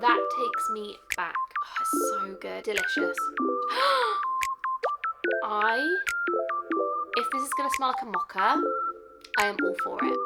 That takes me back. Oh, it's so good. Delicious. If this is going to smell like a mocha, I am all for it.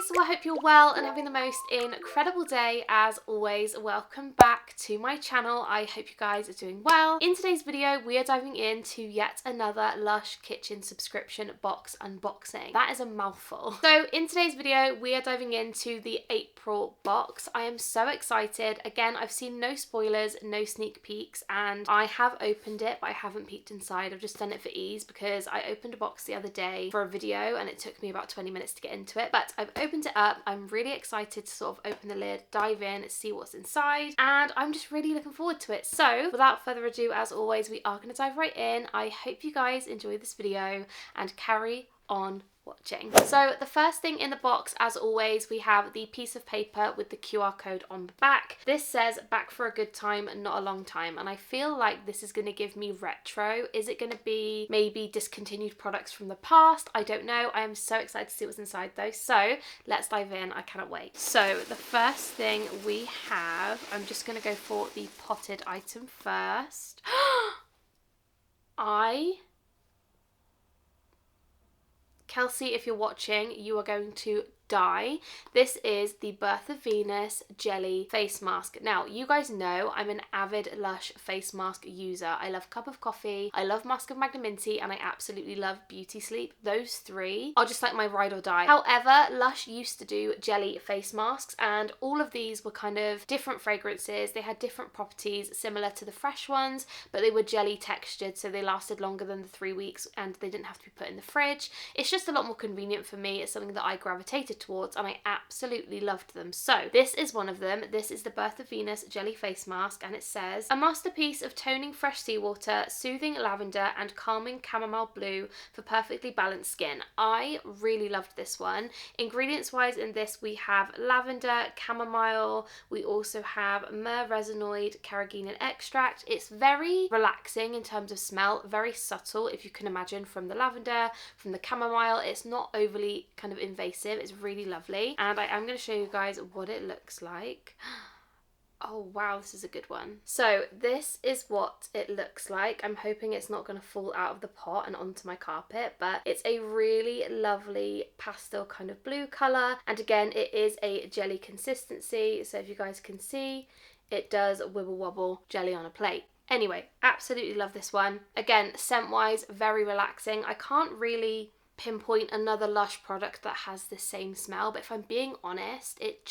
So I hope you're well and having the most incredible day as always. Welcome back to my channel. I hope you guys are doing well. In today's video we are diving into yet another Lush kitchen subscription box unboxing. That is a mouthful. So in today's video we are diving into the April box. I am so excited. Again, I've seen no spoilers, no sneak peeks, and I have opened it but I haven't peeked inside. I've just done it for ease because I opened a box the other day for a video and it took me about 20 minutes to get into it, but I've opened it up. I'm really excited to sort of open the lid, dive in, see what's inside, and I'm just really looking forward to it. So without further ado, as always, we are going to dive right in. I hope you guys enjoy this video and carry on watching. So the first thing in the box, as always, we have the piece of paper with the QR code on the back. This says back for a good time, not a long time, and I feel like this is going to give me retro. Is it going to be maybe discontinued products from the past? I don't know. I am so excited to see what's inside though, so let's dive in. I cannot wait. So the first thing we have, I'm just going to go for the potted item first. Kelsey, if you're watching, you are going to die. This is the Birth of Venus Jelly Face Mask. Now, you guys know I'm an avid Lush face mask user. I love Cup of Coffee, I love Mask of Magnaminty, and I absolutely love Beauty Sleep. Those three are just like my ride or die. However, Lush used to do jelly face masks, and all of these were kind of different fragrances. They had different properties similar to the fresh ones, but they were jelly textured, so they lasted longer than the 3 weeks and they didn't have to be put in the fridge. It's just a lot more convenient for me. It's something that I gravitated towards and I absolutely loved them. So this is one of them. This is the Birth of Venus Jelly Face Mask, and it says, a masterpiece of toning fresh seawater, soothing lavender and calming chamomile blue for perfectly balanced skin. I really loved this one. Ingredients wise in this we have lavender, chamomile, we also have myrrh resinoid, carrageenan extract. It's very relaxing in terms of smell, very subtle if you can imagine, from the lavender, from the chamomile. It's not overly kind of invasive. It's really lovely, and I am going to show you guys what it looks like. Oh wow, this is a good one. So this is what it looks like. I'm hoping it's not going to fall out of the pot and onto my carpet, but it's a really lovely pastel kind of blue colour, and again it is a jelly consistency, so if you guys can see, it does wibble wobble jelly on a plate. Anyway, absolutely love this one. Again, scent wise, very relaxing. I can't really pinpoint another Lush product that has the same smell, but if I'm being honest, it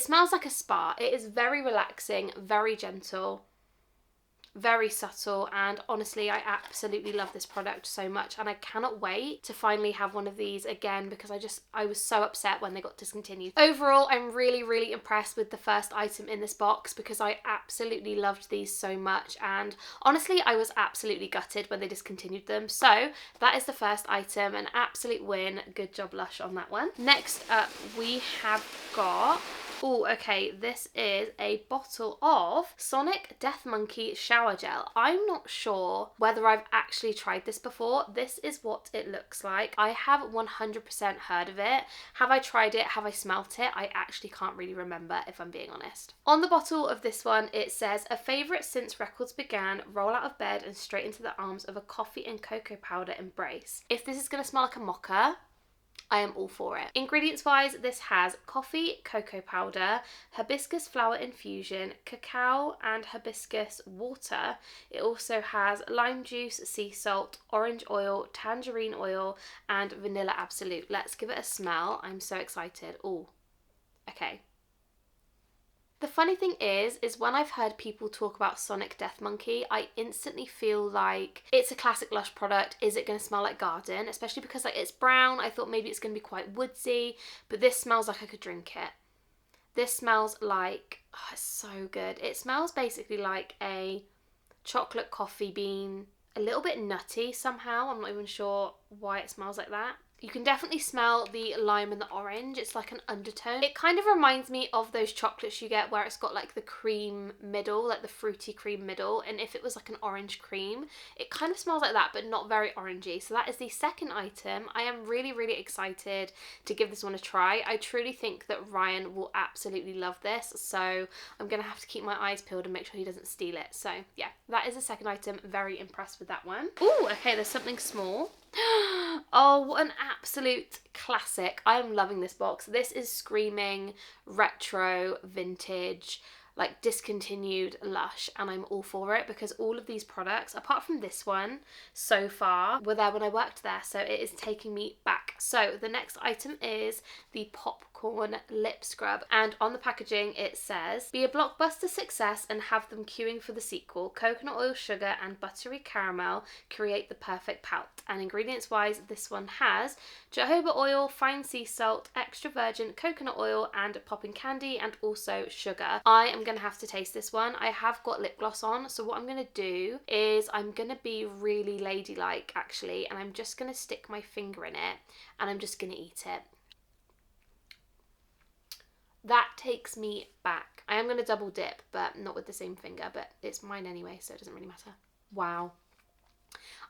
smells like a spa. It is very relaxing, very gentle, very subtle, and honestly I absolutely love this product so much, and I cannot wait to finally have one of these again because I was so upset when they got discontinued. Overall, I'm really impressed with the first item in this box because I absolutely loved these so much, and honestly I was absolutely gutted when they discontinued them. So that is the first item, an absolute win. Good job Lush on that one. Next up we have got, oh okay, this is a bottle of Sonic Death Monkey Shower Gel. I'm not sure whether I've actually tried this before. This is what it looks like. I have 100% heard of it. Have I tried it? Have I smelt it? I actually can't really remember, if I'm being honest. On the bottle of this one it says, a favourite since records began, roll out of bed and straight into the arms of a coffee and cocoa powder embrace. If this is going to smell like a mocha, I am all for it. Ingredients wise, this has coffee, cocoa powder, hibiscus flower infusion, cacao and hibiscus water. It also has lime juice, sea salt, orange oil, tangerine oil and vanilla absolute. Let's give it a smell. I'm so excited. Oh, okay. The funny thing is when I've heard people talk about Sonic Death Monkey, I instantly feel like it's a classic Lush product. Is it going to smell like garden? Especially because like it's brown. I thought maybe it's going to be quite woodsy, but this smells like I could drink it. This smells like, oh, it's so good. It smells basically like a chocolate coffee bean, a little bit nutty somehow. I'm not even sure why it smells like that. You can definitely smell the lime and the orange. It's like an undertone. It kind of reminds me of those chocolates you get where it's got like the cream middle, like the fruity cream middle. And if it was like an orange cream, it kind of smells like that, but not very orangey. So that is the second item. I am really, really excited to give this one a try. I truly think that Ryan will absolutely love this. So I'm going to have to keep my eyes peeled and make sure he doesn't steal it. So yeah, that is the second item. Very impressed with that one. Ooh, okay, there's something small. Oh, what an absolute classic. I am loving this box. This is screaming retro, vintage, like discontinued Lush, and I'm all for it because all of these products, apart from this one so far, were there when I worked there, so it is taking me back. So the next item is the popcorn lip scrub, and on the packaging it says, be a blockbuster success and have them queuing for the sequel. Coconut oil, sugar and buttery caramel create the perfect palette. And ingredients wise, this one has jojoba oil, fine sea salt, extra virgin coconut oil and popping candy, and also sugar. I am going to have to taste this one. I have got lip gloss on, so what I'm going to do is I'm going to be really ladylike actually, and I'm just going to stick my finger in it and I'm just going to eat it. That takes me back. I am going to double dip, but not with the same finger, but it's mine anyway, so it doesn't really matter. Wow.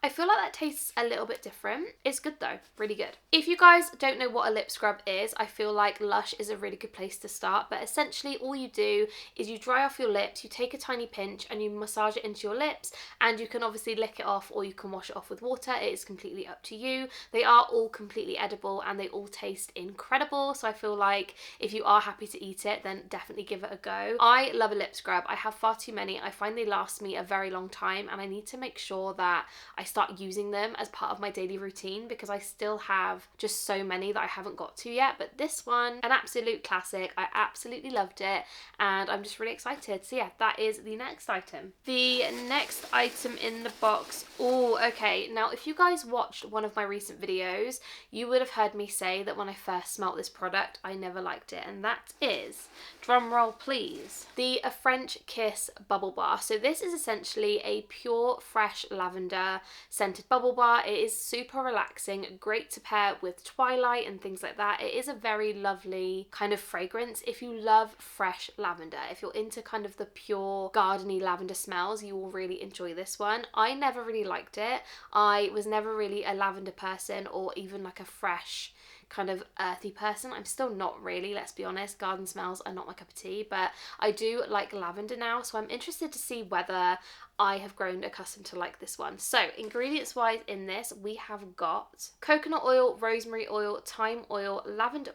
I feel like that tastes a little bit different. It's good though, really good. If you guys don't know what a lip scrub is, I feel like Lush is a really good place to start, but essentially all you do is you dry off your lips, you take a tiny pinch and you massage it into your lips, and you can obviously lick it off or you can wash it off with water. It is completely up to you. They are all completely edible and they all taste incredible, so I feel like if you are happy to eat it, then definitely give it a go. I love a lip scrub. I have far too many. I find they last me a very long time, and I need to make sure that I start using them as part of my daily routine because I still have just so many that I haven't got to yet. But this one, an absolute classic. I absolutely loved it and I'm just really excited. So yeah, that is the next item. The next item in the box. Oh, okay. Now, if you guys watched one of my recent videos, you would have heard me say that when I first smelt this product, I never liked it. And that is, drum roll please, the A French Kiss Bubble Bar. So this is essentially a pure fresh lavender scented bubble bar. It is super relaxing, great to pair with Twilight and things like that. It is a very lovely kind of fragrance. If you love fresh lavender, if you're into kind of the pure gardeny lavender smells, you will really enjoy this one. I never really liked it. I was never really a lavender person or even like a fresh kind of earthy person. I'm still not really, let's be honest. Garden smells are not my cup of tea, but I do like lavender now, so I'm interested to see whether I have grown accustomed to like this one. So ingredients wise in this, we have got coconut oil, rosemary oil, thyme oil, lavender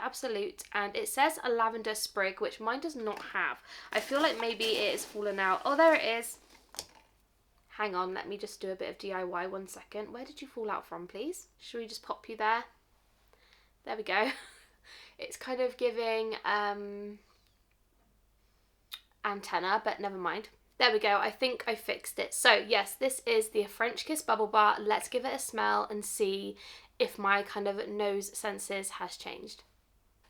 absolute, and it says a lavender sprig, which mine does not have. I feel like maybe it has fallen out. Oh, there it is. Hang on, let me just do a bit of DIY 1 second. Where did you fall out from, please? Should we just pop you there? There we go. It's kind of giving antenna, but never mind. There we go. I think I fixed it. So yes, this is the French Kiss Bubble Bar. Let's give it a smell and see if my kind of nose senses has changed.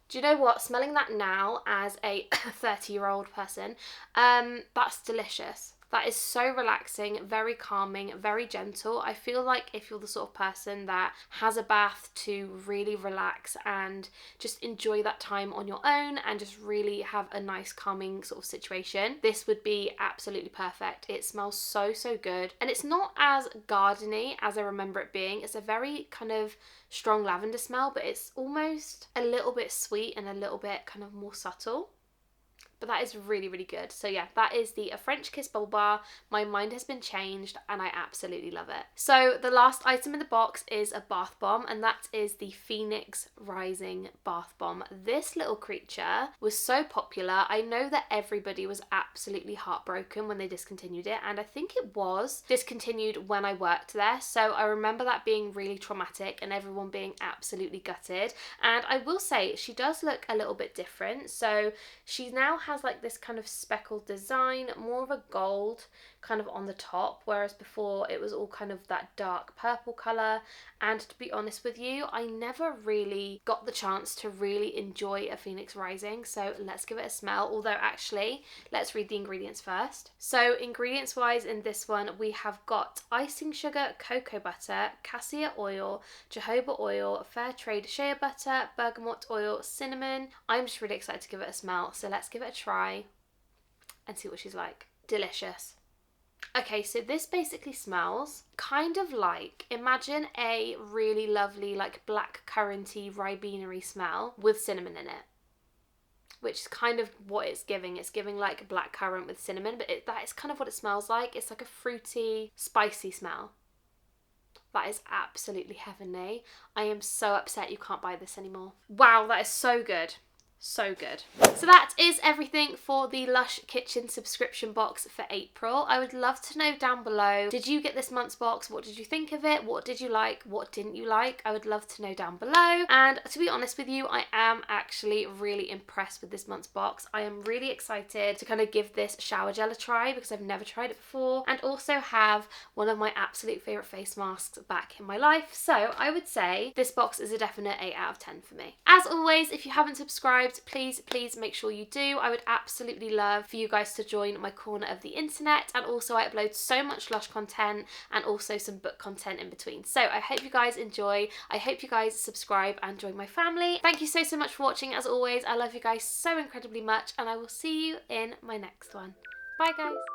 Do you know what? Smelling that now as a 30-year-old person, that's delicious. That is so relaxing, very calming, very gentle. I feel like if you're the sort of person that has a bath to really relax and just enjoy that time on your own and just really have a nice calming sort of situation, this would be absolutely perfect. It smells so, so good. And it's not as gardeny as I remember it being. It's a very kind of strong lavender smell, but it's almost a little bit sweet and a little bit kind of more subtle. But that is really, really good. So yeah, that is the A French Kiss Bubble Bar. My mind has been changed and I absolutely love it. So the last item in the box is a bath bomb, and that is the Phoenix Rising Bath Bomb. This little creature was so popular. I know that everybody was absolutely heartbroken when they discontinued it, and I think it was discontinued when I worked there. So I remember that being really traumatic and everyone being absolutely gutted. And I will say she does look a little bit different. So she now has like this kind of speckled design, more of a gold kind of on the top, whereas before it was all kind of that dark purple colour. And to be honest with you, I never really got the chance to really enjoy a Phoenix Rising, so let's give it a smell. Although actually, let's read the ingredients first. So ingredients wise in this one, we have got icing sugar, cocoa butter, cassia oil, jojoba oil, fair trade shea butter, bergamot oil, cinnamon. I'm just really excited to give it a smell, so let's give it a try and see what she's like. Delicious. Okay, so this basically smells kind of like, imagine a really lovely like black curranty ribenery smell with cinnamon in it, which is kind of what it's giving. It's giving like black currant with cinnamon, but that is kind of what it smells like. It's like a fruity, spicy smell. That is absolutely heavenly. I am so upset you can't buy this anymore. Wow, that is so good. So good. So that is everything for the Lush Kitchen subscription box for April. I would love to know down below, did you get this month's box? What did you think of it? What did you like? What didn't you like? I would love to know down below. And to be honest with you, I am actually really impressed with this month's box. I am really excited to kind of give this shower gel a try because I've never tried it before, and also have one of my absolute favourite face masks back in my life. So I would say this box is a definite 8 out of 10 for me. As always, if you haven't subscribed, please make sure you do. I would absolutely love for you guys to join my corner of the internet, and also I upload so much Lush content and also some book content in between. So I hope you guys enjoy. I hope you guys subscribe and join my family. Thank you so much for watching. As always, I love you guys so incredibly much, and I will see you in my next one. Bye guys.